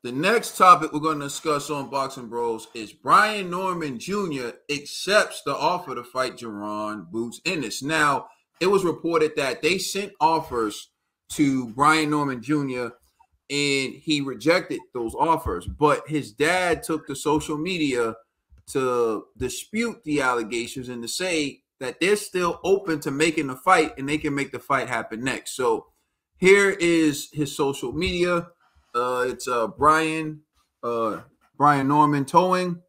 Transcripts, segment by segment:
The next topic we're going to discuss on Boxing Bros is Brian Norman Jr. accepts the offer to fight Jaron Boots Ennis. Now, it was reported that they sent offers to Brian Norman Jr. and he rejected those offers, but his dad took to social media to dispute the allegations and to say that they're still open to making the fight and they can make the fight happen next. So here is his social media. It's Brian Norman Towing.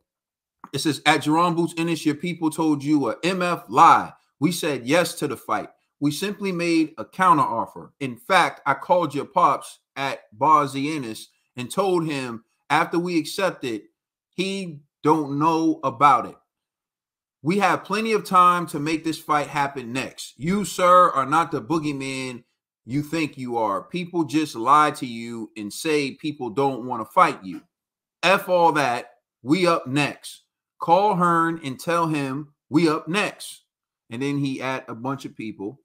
It says, at Jaron Boots Ennis, your people told you a MF lie. We said yes to the fight. We simply made a counter offer. In fact, I called your pops at Barzy Ennis and told him after we accepted, he don't know about it. We have plenty of time to make this fight happen next. You, sir, are not the boogeyman you think you are. People just lie to you and say people don't want to fight you. F all that. We up next. Call Hearn and tell him we up next. And then he add a bunch of people.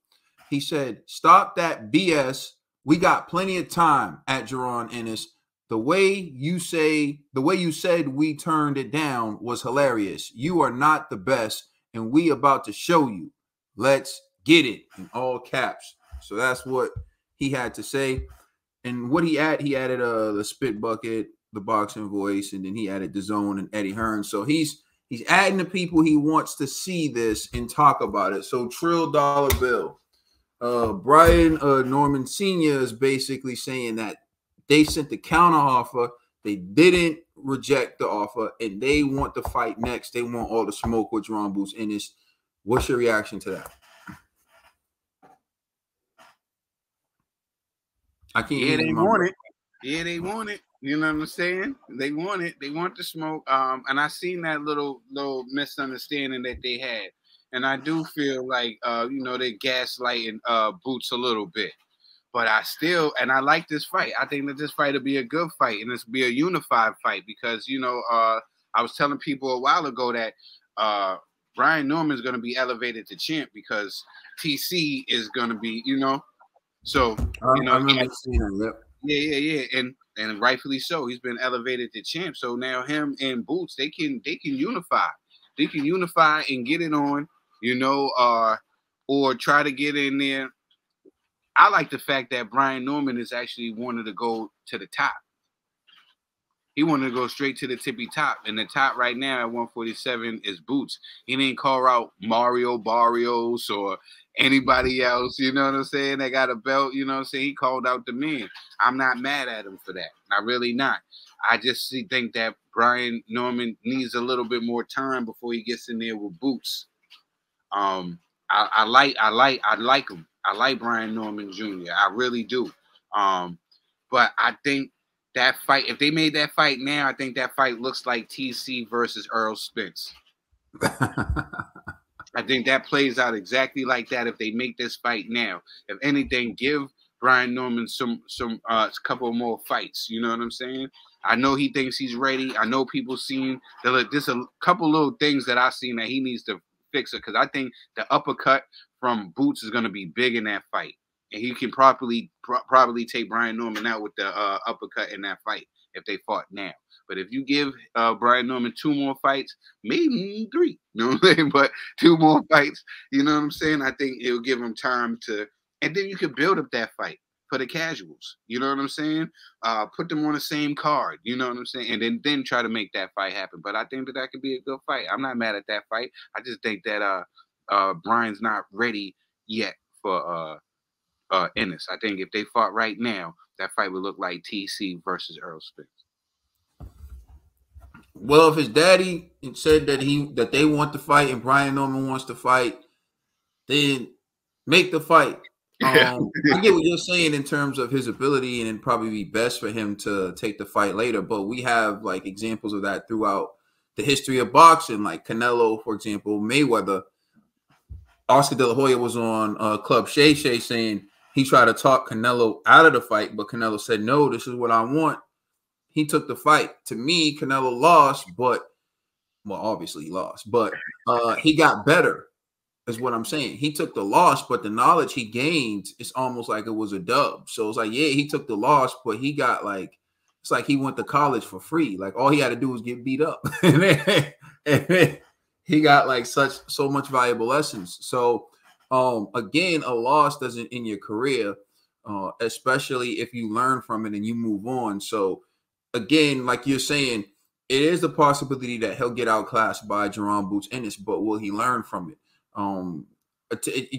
He said, stop that BS. We got plenty of time at Jaron Ennis. The way you said we turned it down was hilarious. You are not the best, and we about to show you. Let's get it, in all caps. So that's what he had to say. And what he added the Spit Bucket, the Boxing Voice, and then he added the Zone and Eddie Hearn. So he's adding the people he wants to see this and talk about it. So Trill Dollar Bill. Brian Norman Sr. is basically saying that they sent the counter offer. They didn't reject the offer, and they want to fight next. They want all the smoke with Jaron Boots Ennis. What's your reaction to that? I can't. Yeah, they want it. Yeah, they want it. You know what I'm saying? They want it. They want the smoke. And I seen that little misunderstanding that they had. And I do feel like they're gaslighting Boots a little bit. But I like this fight. I think that this fight will be a good fight, and it's be a unified fight because, I was telling people a while ago that Brian Norman is going to be elevated to champ because TC is going to be, So, I remember seeing that. Yeah. And rightfully so. He's been elevated to champ. So now him and Boots, they can unify. They can unify and get it on, or try to get in there. I like the fact that Brian Norman is actually wanted to go to the top. He wanted to go straight to the tippy top. And the top right now at 147 is Boots. He didn't call out Mario Barrios or anybody else, you know what I'm saying? They got a belt, you know what I'm saying? He called out the man. I'm not mad at him for that. I'm really not. I just think that Brian Norman needs a little bit more time before he gets in there with Boots. I like him. I like Brian Norman Jr. I really do. But I think that fight, if they made that fight now, I think that fight looks like TC versus Earl Spence. I think that plays out exactly like that if they make this fight now. If anything, give Brian Norman some couple more fights. You know what I'm saying? I know he thinks he's ready. I know people seen that. There's a couple little things that I've seen that he needs to fix it because I think the uppercut from Boots is going to be big in that fight. And he can probably take Brian Norman out with the uppercut in that fight if they fought now. But if you give Brian Norman 2 more fights, maybe 3, you know what I'm saying? But 2 more fights, you know what I'm saying? I think it'll give him time to, and then you could build up that fight for the casuals. You know what I'm saying? Put them on the same card. You know what I'm saying? And then try to make that fight happen. But I think that could be a good fight. I'm not mad at that fight. I just think that Brian's not ready yet for Ennis. I think if they fought right now, that fight would look like TC versus Earl Spence. Well, if his daddy said that they want to fight and Brian Norman wants to fight, then make the fight. I get what you're saying in terms of his ability, and it'd probably be best for him to take the fight later. But we have like examples of that throughout the history of boxing, like Canelo, for example, Mayweather. Oscar De La Hoya was on Club Shay Shay saying he tried to talk Canelo out of the fight, but Canelo said, no, this is what I want. He took the fight. To me, Canelo lost, obviously he lost, but he got better, is what I'm saying. He took the loss, but the knowledge he gained, it's almost like it was a dub. So it's like, yeah, he took the loss, but he got it's like he went to college for free. Like all he had to do was get beat up, and then he got like so much valuable lessons. So again, a loss doesn't end your career, especially if you learn from it and you move on. So again, like you're saying, it is a possibility that he'll get outclassed by Jaron Boots Ennis, but will he learn from it?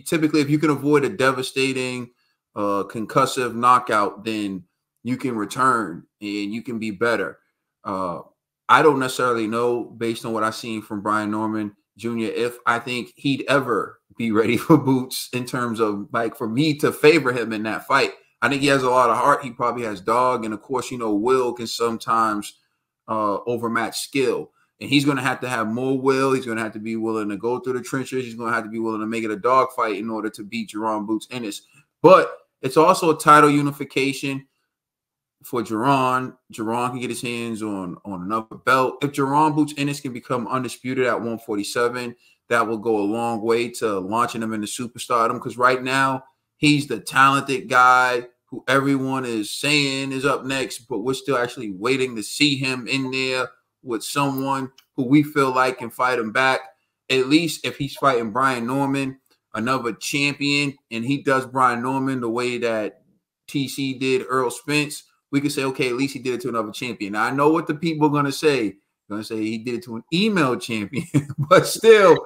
Typically, if you can avoid a devastating concussive knockout, then you can return and you can be better. I don't necessarily know, based on what I've seen from Brian Norman Jr., if I think he'd ever be ready for Boots in terms of, like, for me to favor him in that fight. I think he has a lot of heart. He probably has dog. And, of course, will can sometimes overmatch skill. And he's going to have more will. He's going to have to be willing to go through the trenches. He's going to have to be willing to make it a dog fight in order to beat Jaron Boots Ennis. But it's also a title unification for Jaron. Jaron can get his hands on another belt. If Jaron Boots Ennis can become undisputed at 147, that will go a long way to launching him into superstardom, because right now he's the talented guy who everyone is saying is up next, but we're still actually waiting to see him in there with someone who we feel like can fight him back. At least if he's fighting Brian Norman, another champion, and he does Brian Norman the way that TC did Earl Spence, we can say, okay, at least he did it to another champion. Now, I know what the people are going to say. They're going to say he did it to an email champion, but still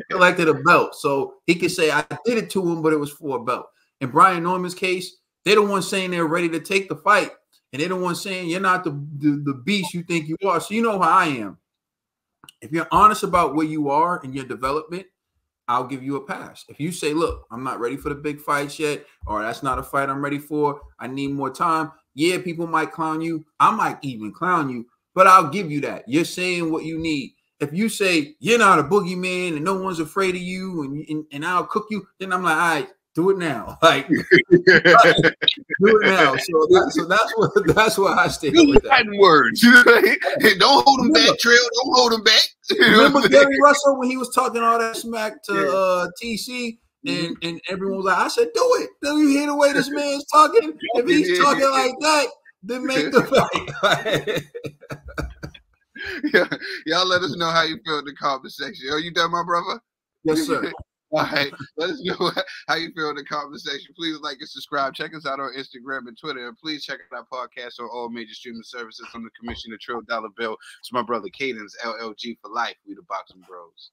collected a belt. So he can say, I did it to him, but it was for a belt. In Brian Norman's case, they're the ones saying they're ready to take the fight, and they're the ones saying you're not the beast you think you are. So you know how I am. If you're honest about where you are in your development, I'll give you a pass. If you say, look, I'm not ready for the big fights yet, or that's not a fight I'm ready for, I need more time. Yeah, people might clown you. I might even clown you, but I'll give you that. You're saying what you need. If you say you're not a boogeyman and no one's afraid of you and I'll cook you, then I'm like, all right, do it now. Like, do it now. So that's what I stay with that. Words. Don't hold him back, Trill. Don't hold him back. Remember Gary Russell when he was talking all that smack to TC? And everyone was like, I said, do it. Do you hear the way this man's talking? If he's talking like that, then make the fight. Yeah. Y'all let us know how you feel in the comment section. Are you done, my brother? Yes, sir. All right. Let us know how you feel in the comment section. Please like and subscribe. Check us out on Instagram and Twitter. And please check out our podcast on all major streaming services. I'm the Commissioner Trill Dollar Bill. It's my brother Caden's LLG for life. We the Boxing Bros.